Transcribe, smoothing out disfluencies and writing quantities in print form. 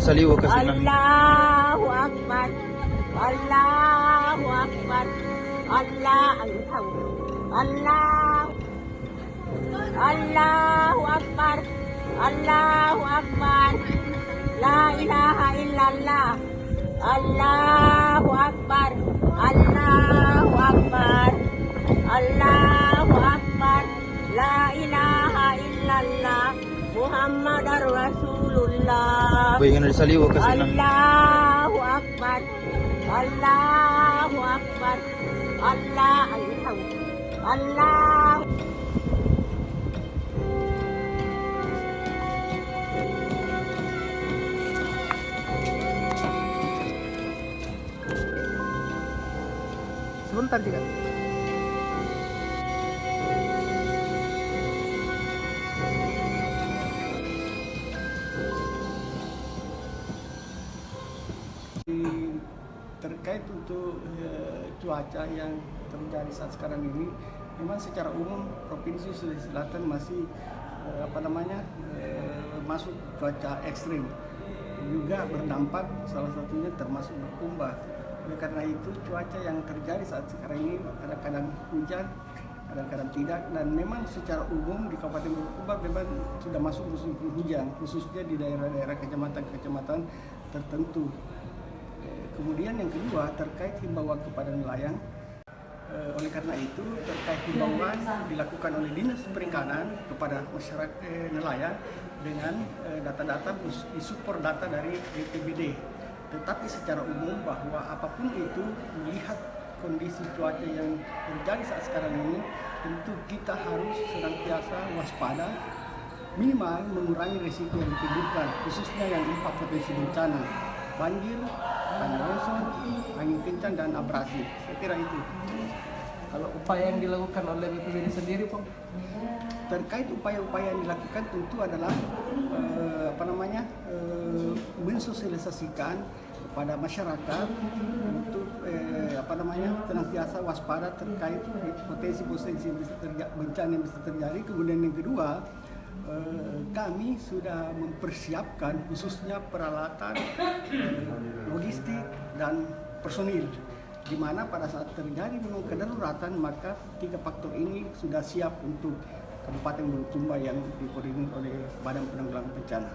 saliwa kasi na. Allahu Akbar. Allahu Akbar. Allah ang isang. Allahu Akbar. Allahu Akbar. La ilaha illallah. Allahu Akbar. Allahu Akbar. Allahu Akbar. La ilaha illallah. Muhammadar Rasulullah. Bayangan na saliwa kasi na. Allahu Akbar. Allahu Akbar. Allah ang isang. Allah. Sebentar juga. Terkait untuk cuaca yang terjadi saat sekarang ini, memang secara umum Provinsi Sulawesi Selatan masih masuk cuaca ekstrim, juga berdampak salah satunya termasuk Bulukumba. Oleh karena itu cuaca yang terjadi saat sekarang ini kadang-kadang hujan, kadang-kadang tidak, dan memang secara umum di Kabupaten Bulukumba memang sudah masuk musim penghujan, khususnya di daerah-daerah kecamatan-kecamatan tertentu. Kemudian yang kedua terkait himbauan kepada nelayan. Oleh karena itu terkait himbauan dilakukan oleh Dinas Perikanan kepada masyarakat nelayan dengan data-data disupport data dari BPBD. Tetapi secara umum bahwa apapun itu melihat kondisi cuaca yang terjadi saat sekarang ini, tentu kita harus senantiasa waspada, minimal mengurangi risiko yang ditimbulkan, khususnya yang 4 potensi bencana: banjir, tanah longsor, angin kencang, dan abrasi. Saya kira itu. Kalau upaya yang dilakukan oleh BPBD sendiri, Pak? Terkait upaya-upaya yang dilakukan tentu adalah mensosialisasikan kepada masyarakat untuk senantiasa waspada terkait potensi-potensi bencana yang bisa terjadi. Kemudian yang kedua, kami sudah mempersiapkan khususnya peralatan, logistik, dan personil, di mana pada saat terjadi memang kedaruratan, maka 3 faktor ini sudah siap untuk Kabupaten Bulukumba yang dikoordinir oleh Badan Penanggulangan Bencana.